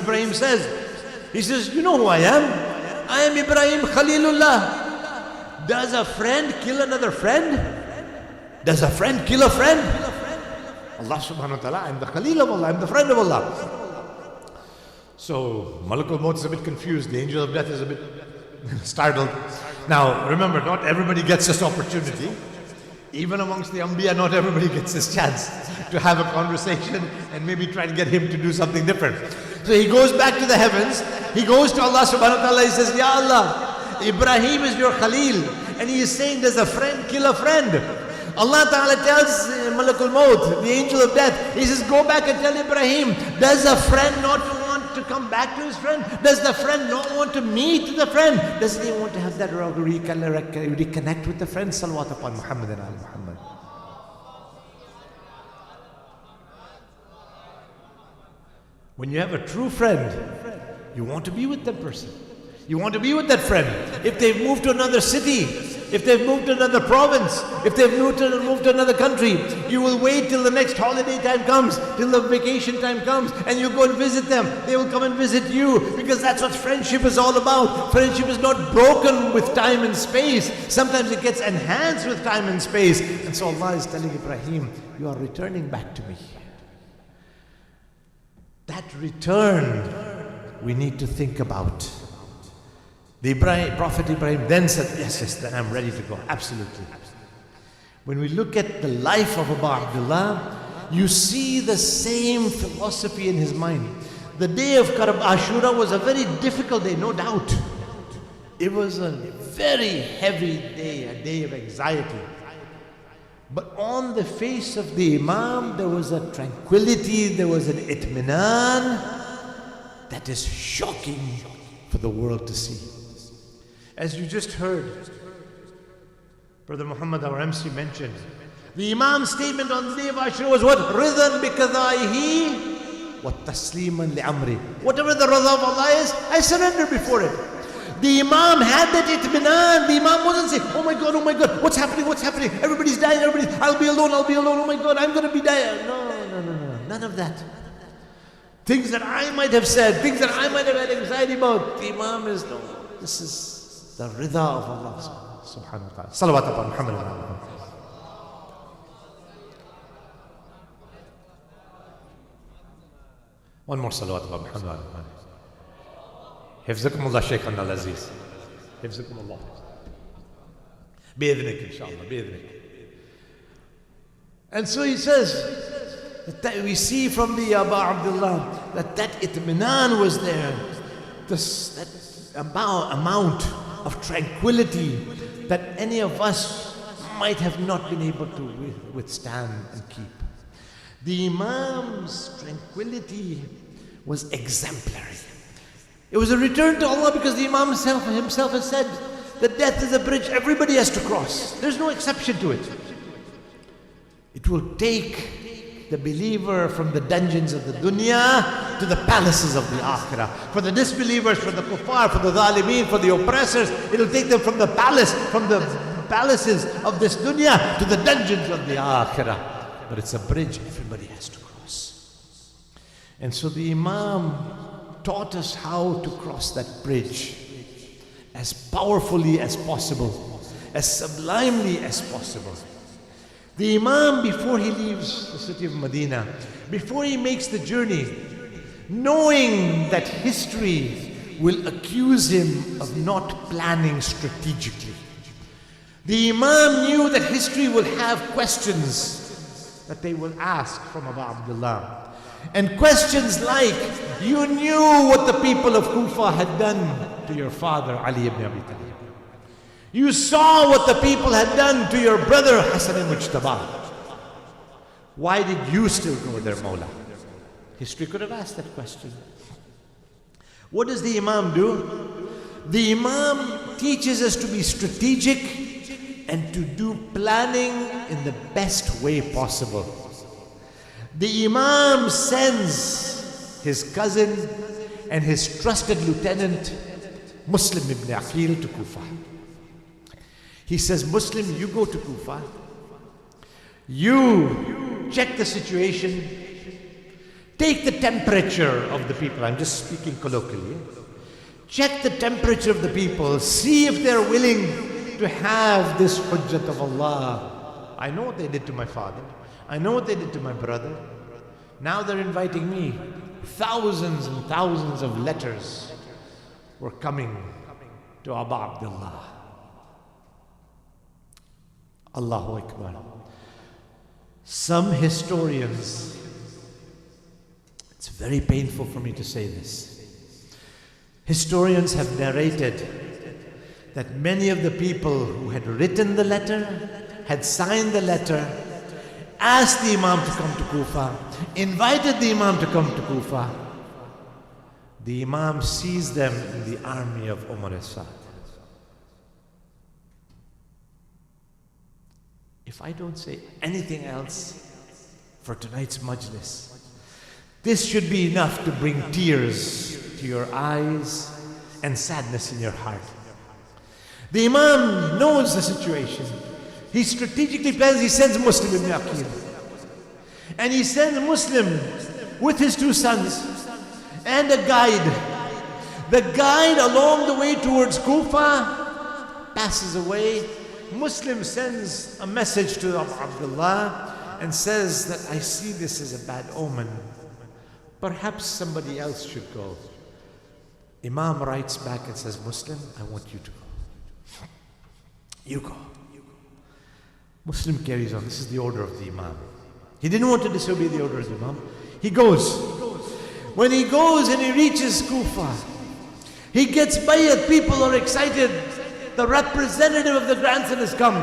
he says, you know who I am? I am Ibrahim Khalilullah. Does a friend kill another friend? Does a friend kill a friend? Allah Subhanahu Wa Ta'ala, I'm the Khalil of Allah, I'm the friend of Allah. So Malakul Maut is a bit confused. The angel of death is a bit startled. Now remember, not everybody gets this opportunity. Even amongst the Anbiya, not everybody gets this chance to have a conversation and maybe try to get him to do something different. So he goes back to the heavens, he goes to Allah Subhanahu Wa Ta'ala, he says, Ya Allah, Ibrahim is your Khalil, and he is saying, does a friend kill a friend? Allah Ta'ala tells Malakul Maut, the angel of death, he says, go back and tell Ibrahim, does a friend not want to come back to his friend? Does the friend not want to meet the friend? Doesn't he want to have that reconnect with the friend? Salawat upon Muhammad and Ali Muhammad. When you have a true friend, you want to be with that person. You want to be with that friend. If they've moved to another city, if they've moved to another province, if they've moved to another country, you will wait till the next holiday time comes, till the vacation time comes, and you go and visit them. They will come and visit you, because that's what friendship is all about. Friendship is not broken with time and space. Sometimes it gets enhanced with time and space. And so Allah is telling Ibrahim, you are returning back to me. That return we need to think about. Prophet Ibrahim then said, yes, then I'm ready to go. Absolutely. When we look at the life of Abu Abdullah, you see the same philosophy in his mind. The day of Ashura was a very difficult day, no doubt. It was a very heavy day, a day of anxiety. But on the face of the Imam, there was a tranquility, there was an itminan that is shocking for the world to see. As you just heard, Brother Muhammad, our MC, mentioned, the Imam's statement on the day of Ashura was what? Ridhan bikadaihi wa tasliman li amri. Whatever the Radha of Allah is, I surrender before it. The Imam had that itminan. The Imam wasn't saying, oh my God, what's happening? Everybody's dying, I'll be alone, oh my God, I'm going to be dying. No, none of that. Things that I might have said, things that I might have had anxiety about, the Imam is, no, this is the Ridha of Allah subhanahu wa ta'ala. Salawat upon Muhammad. One more salawat upon Muhammad. حفظكم الله شيخنا العزيز. حفظكم الله. بإذنك إن شاء الله بإذنك. And so he says that we see from the Abu Abdullah that itminan was there, that amount of tranquility that any of us might have not been able to withstand and keep. The Imam's tranquility was exemplary. It was a return to Allah, because the Imam himself has said that death is a bridge everybody has to cross. There's no exception to it. It will take the believer from the dungeons of the dunya to the palaces of the akhirah. For the disbelievers, for the kuffar, for the zalimeen, for the oppressors, it will take them from the palaces of this dunya to the dungeons of the akhirah. But it's a bridge everybody has to cross. And so the Imam taught us how to cross that bridge as powerfully as possible, as sublimely as possible. The Imam, before he leaves the city of Medina, before he makes the journey, knowing that history will accuse him of not planning strategically, the Imam knew that history will have questions that they will ask from Abu Abdullah. And questions like, you knew what the people of Kufa had done to your father Ali ibn Abi Talib. You saw what the people had done to your brother Hassan al-Mujtaba. Why did you still go there, Mawla? History could have asked that question. What does the Imam do? The Imam teaches us to be strategic and to do planning in the best way possible. The Imam sends his cousin and his trusted lieutenant, Muslim ibn Aqil, to Kufa. He says, Muslim, you go to Kufa. You check the situation. Take the temperature of the people. I'm just speaking colloquially. Check the temperature of the people. See if they're willing to have this hujjat of Allah. I know what they did to my father. I know what they did to my brother. Now they're inviting me. Thousands and thousands of letters were coming to Abu Abdullah. Allahu Akbar. Some historians, it's very painful for me to say this, historians have narrated that many of the people who had written the letter, had signed the letter, asked the Imam to come to Kufa, invited the Imam to come to Kufa. The Imam sees them in the army of Umar as-Sad. If I don't say anything else for tonight's Majlis, this should be enough to bring tears to your eyes and sadness in your heart. The Imam knows the situation. He strategically plans, he sends Muslim ibn Aqil. And he sends Muslim with his two sons and a guide. The guide along the way towards Kufa passes away. Muslim sends a message to Abu Abdullah and says that I see this as a bad omen. Perhaps somebody else should go. Imam writes back and says, Muslim, I want you to go. You go. Muslim carries on. This is the order of the Imam. He didn't want to disobey the order of the Imam. He goes. When he goes and he reaches Kufa, he gets bayat. People are excited. The representative of the grandson has come.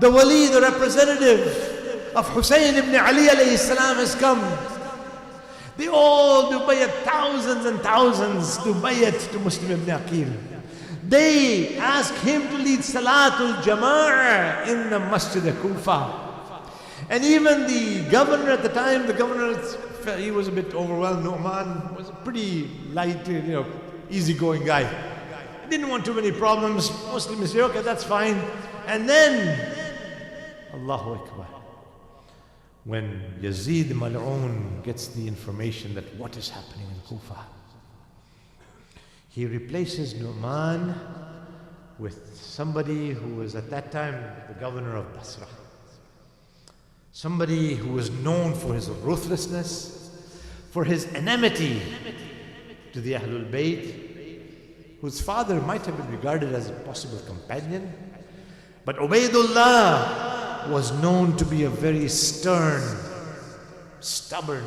The wali, the representative of Hussein ibn Ali alayhi salam has come. They all do bayat, thousands and thousands do bayat to Muslim ibn Aqil. They ask him to lead Salatul Jama'ah in the Masjid of Kufa. And even the governor at the time, he was a bit overwhelmed. Nu'man was a pretty light, easygoing guy. He didn't want too many problems. Muslims say, okay, that's fine. And then, Allahu Akbar. When Yazid Mal'un gets the information that what is happening in Kufa, he replaces Nu'man with somebody who was at that time the governor of Basra. Somebody who was known for his ruthlessness, for his enmity to the Ahlul Bayt, whose father might have been regarded as a possible companion. But Ubaidullah was known to be a very stern, stubborn,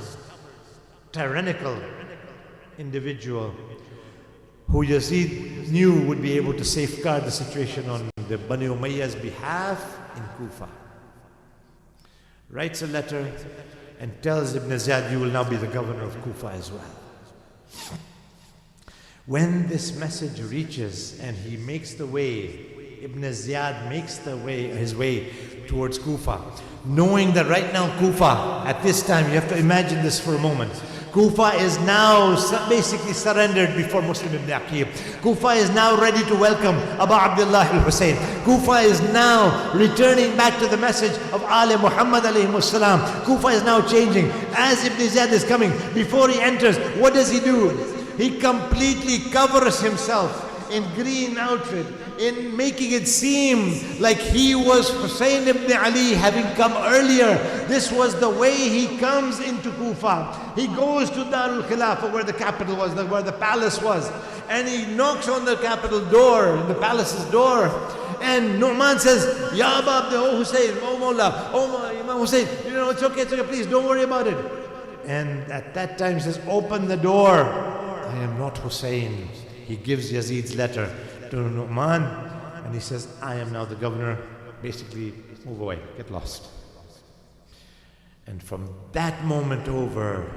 tyrannical individual who Yazid knew would be able to safeguard the situation on the Bani Umayyah's behalf in Kufa. Writes a letter and tells Ibn Ziyad, you will now be the governor of Kufa as well. When this message reaches and he makes the way, Ibn Ziyad makes his way towards Kufa, knowing that right now Kufa, at this time, you have to imagine this for a moment, Kufa is now basically surrendered before Muslim ibn Aqil. Kufa is now ready to welcome Abu Abdullah al-Hussein. Kufa is now returning back to the message of Ali Muhammad alayhi salam. Kufa is now changing. As Ibn Ziyad is coming, before he enters, what does he do? He completely covers himself in green outfit, in making it seem like he was Hussein ibn Ali having come earlier. This was the way he comes into Kufa. He goes to Darul Khilafah, where the capital was, where the palace was, and he knocks on the capital door, the palace's door, and Nu'man says, Ya Abu Abdullah, oh Hussein, oh Mawla, oh Imam Hussein, it's okay, please don't worry about it. And at that time he says, open the door. I am not Hussein. He gives Yazid's letter to Nu'man and he says, I am now the governor. Basically, move away, get lost. And from that moment over,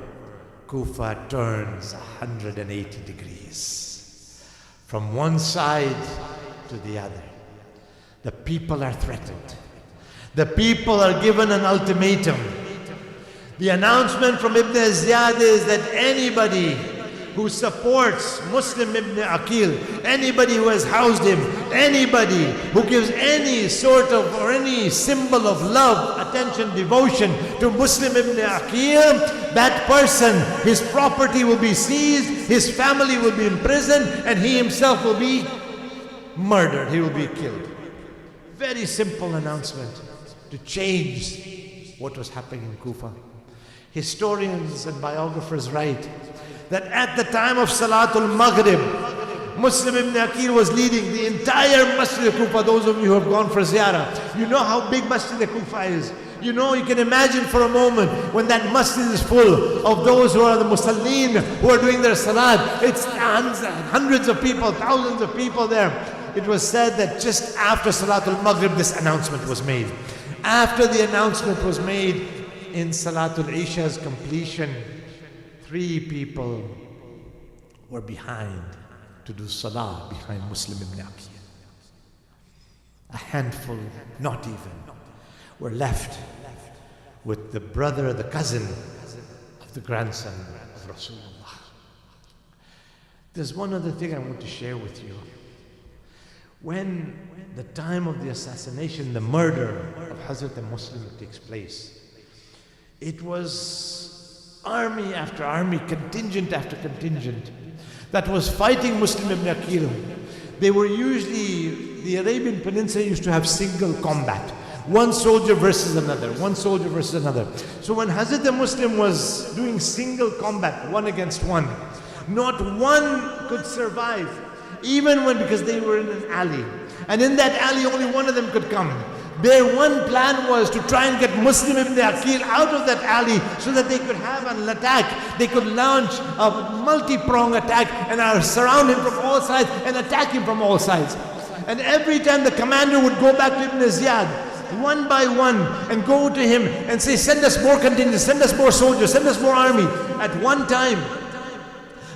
Kufa turns 180 degrees. From one side to the other. The people are threatened. The people are given an ultimatum. The announcement from Ibn Ziyad is that anybody who supports Muslim ibn Aqil, anybody who has housed him, anybody who gives any sort of or any symbol of love, attention, devotion to Muslim ibn Aqil, that person, his property will be seized, his family will be imprisoned, and he himself will be murdered, he will be killed. Very simple announcement to change what was happening in Kufa. Historians and biographers write that at the time of Salatul Maghrib, Muslim ibn Aqil was leading the entire Masjid of Kufa. Those of you who have gone for ziyarah, you know how big Masjid of Kufa is. You can imagine for a moment when that masjid is full of those who are the Musallin, who are doing their salat. It's hundreds of people, thousands of people there. It was said that just after Salatul Maghrib, this announcement was made. After the announcement was made, in Salatul Isha's completion, 3 people were behind to do salah behind Muslim ibn Aqil. A handful, not even, were left with the brother, the cousin of the grandson of Rasulullah. There's one other thing I want to share with you. When the time of the assassination, the murder of Hazrat Muslim takes place, it was army after army, contingent after contingent, that was fighting Muslim ibn Aqil. They were usually, the Arabian Peninsula used to have single combat. One soldier versus another, one soldier versus another. So when Hazrat Muslim was doing single combat, one against one, not one could survive, even when, because they were in an alley. And in that alley, only one of them could come. Their one plan was to try and get Muslim ibn Aqil out of that alley so that they could have an attack. They could launch a multi-pronged attack and surround him from all sides and attack him from all sides. And every time the commander would go back to Ibn Ziyad, one by one, and go to him and say, send us more contingents, send us more soldiers, send us more army. At one time,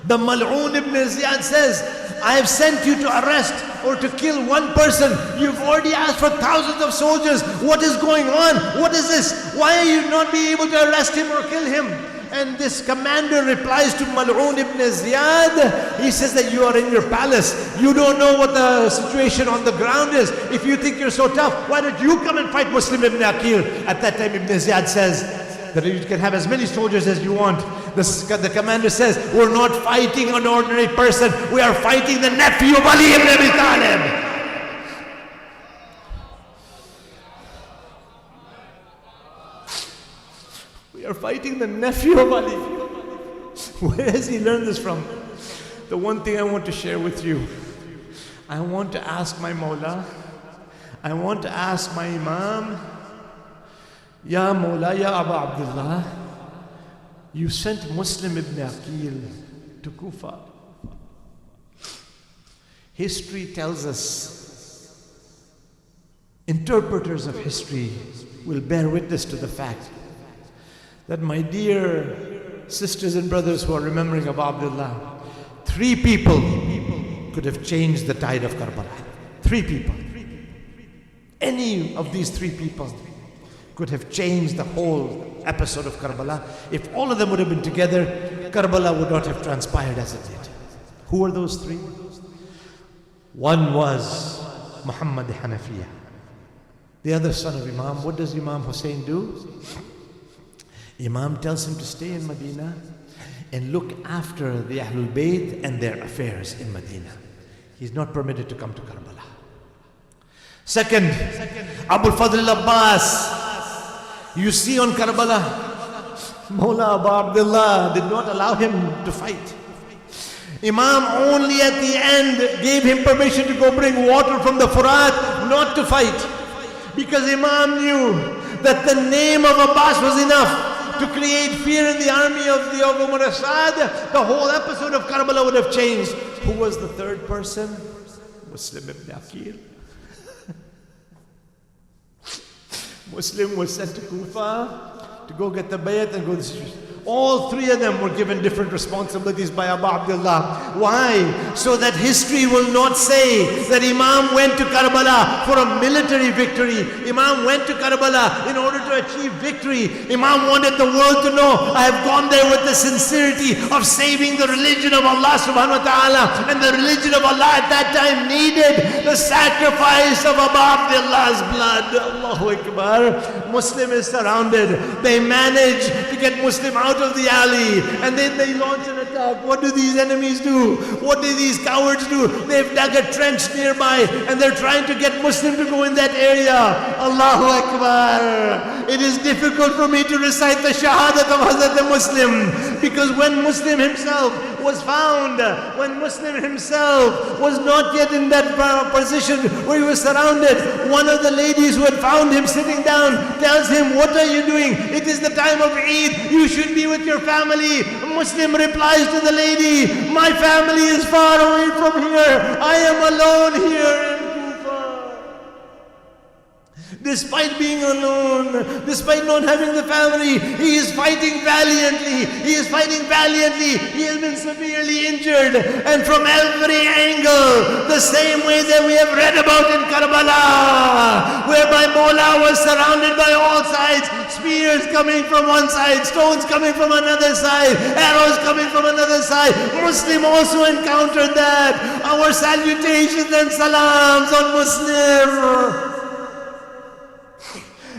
the Mal'oon ibn Ziyad says, I have sent you to arrest or to kill one person. You've already asked for thousands of soldiers. What is going on? What is this? Why are you not being able to arrest him or kill him? And this commander replies to Mal'oon ibn Ziyad, he says that you are in your palace. You don't know what the situation on the ground is. If you think you're so tough, why don't you come and fight Muslim ibn Aqil? At that time Ibn Ziyad says that you can have as many soldiers as you want. The commander says, we're not fighting an ordinary person. We are fighting the nephew of Ali ibn Abi Talib. We are fighting the nephew of Ali. Where has he learned this from? The one thing I want to share with you, I want to ask my Mawla, I want to ask my Imam, Ya Mawla, Ya Aba Abdullah, you sent Muslim ibn Aqil to Kufa. History tells us, interpreters of history will bear witness to the fact that, my dear sisters and brothers who are remembering Abu Abdullah, 3 people could have changed the tide of Karbala. 3 people. Any of these 3 people could have changed the whole episode of Karbala. If all of them would have been together, Karbala would not have transpired as it did. Who were those 3? One was Muhammad Hanafiya, the other son of Imam. What does Imam Hussein do? Imam tells him to stay in Medina and look after the Ahlul Bayt and their affairs in Medina. He's not permitted to come to Karbala. Second, Abul Fadl Abbas. You see on Karbala, Mawla Abu Abdullah did not allow him to fight. Imam only at the end gave him permission to go bring water from the Furat, not to fight. Because Imam knew that the name of Abbas was enough to create fear in the army of Umar Asad. The whole episode of Karbala would have changed. Who was the third person? Muslim ibn Aqil. Muslim was sent to Kufa to go get the bayat and go to the street. All 3 of them were given different responsibilities by Abu Abdullah. Why? So that history will not say that Imam went to Karbala for a military victory. Imam went to Karbala in order to achieve victory. Imam wanted the world to know, I have gone there with the sincerity of saving the religion of Allah subhanahu wa ta'ala. And the religion of Allah at that time needed the sacrifice of Abu Abdullah's blood. Allahu Akbar. Muslim is surrounded. They manage to get Muslim out of the alley, and then they launch an attack. What do these enemies do? What do these cowards do? They've dug a trench nearby and they're trying to get Muslim to go in that area. Allahu Akbar. It is difficult for me to recite the Shahadat of Hazrat Muslim, because when Muslim himself was found, when Muslim himself was not yet in that position where he was surrounded, one of the ladies who had found him sitting down tells him, what are you doing? It is the time of Eid. You should be with your family. Muslim replies to the lady, my family is far away from here. I am alone here in Kufa. Despite being alone, despite not having the family, he is fighting valiantly. He is fighting valiantly. He has been severely injured. And from every angle, the same way that we have read about in Karbala, whereby Mawla was surrounded by all sides, spears coming from one side, stones coming from another side, arrows coming from another side. Muslim also encountered that. Our salutations and salams on Muslim.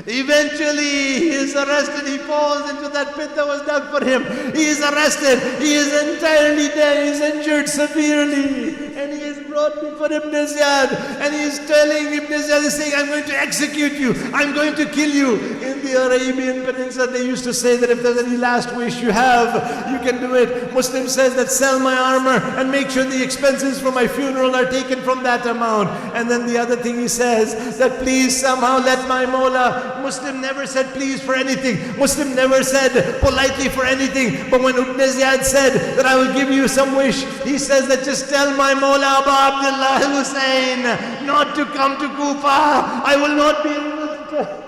Eventually, he is arrested. He falls into that pit that was dug for him. He is arrested. He is entirely dead. He is injured severely. And he is brought before Ibn Ziyad. And he is telling Ibn Ziyad, is saying, I'm going to execute you. I'm going to kill you. In the Arabian Peninsula, they used to say that if there's any last wish you have, you can do it. Muslim says that sell my armor and make sure the expenses for my funeral are taken from that amount. And then the other thing he says, that please somehow let my Mawla. Muslim never said please for anything. Muslim never said politely for anything. But when Ibn Ziyad said that I will give you some wish, he says that just tell my Mawla Abu Abdullah al-Hussein not to come to Kufa. I will not be able to.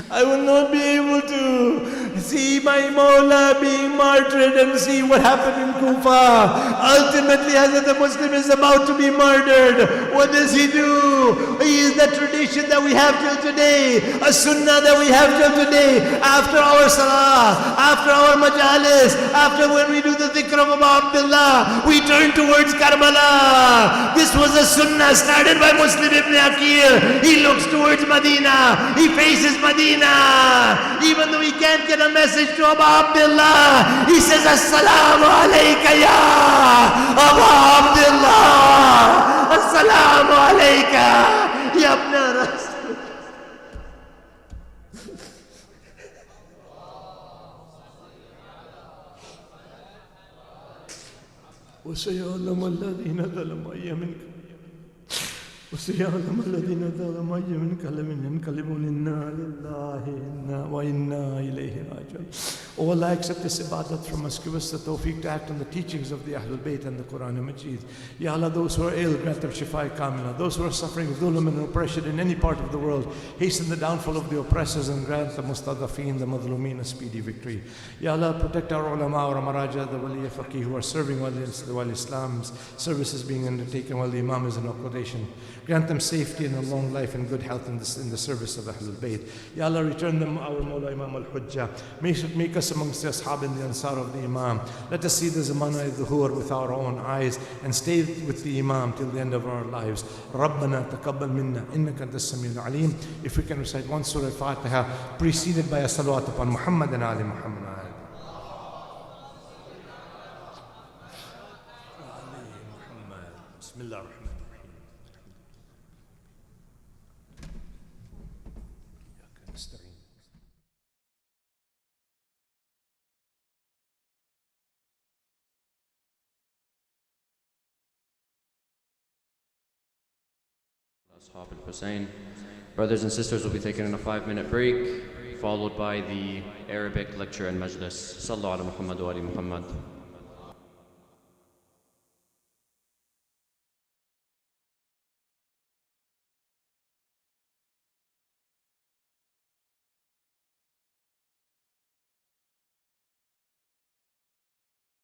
I will not be able to see my Mawla being martyred and see what happened in Kufa. Ultimately, Hazrat Muslim is about to be murdered. What does he do? He is the tradition that we have till today, a sunnah that we have till today. After our salah, after our majalis, after when we do the dhikr of Abu Abdullah, we turn towards Karbala. This was a sunnah started by Muslim ibn Aqil. He looks towards Medina. He faces Medina. Even though he can't get a message to Abu Abdullah, he says, Assalamu alayka ya Abu Abdullah. Assalamu alayka ya ibn Rasul. وسيعلم الذين ظلموا أي منكم وسيعلم الذين ظلموا أي منقلب ينقلبون إنا لله وإنا إليه راجعون. Oh Allah, accept this ibadat from us. Give us the tawfiq to act on the teachings of the Ahlul Bayt and the Quran Majid. Ya Allah, those who are ill, grant them shifa kamila. Those who are suffering dhulm and oppression in any part of the world, hasten the downfall of the oppressors and grant the mustadafeen, the madhlumeen, a speedy victory. Ya Allah, protect our ulama, our maraja, the wali faqih who are serving while Islam's service is being undertaken, while the Imam is in accommodation. Grant them safety and a long life and good health in the service of Ahlul Bayt. Ya Allah, return them our Mawla Imam al-Hujjah. Make us amongst the Ashab and the Ansar of the Imam. Let us see the Zamana al-Dhuhur with our own eyes and stay with the Imam till the end of our lives. Rabbana taqabbal minna innaka antas samiul alim. If we can recite one Surah Al-Fatiha preceded by a salawat upon Muhammad and Ali Muhammad. Bismillah ar-Rahman. Ashab al-Hussein. Brothers and sisters will be taking a 5-minute break, followed by the Arabic lecture and Majlis. Sallu ala Muhammad wa ali Muhammad.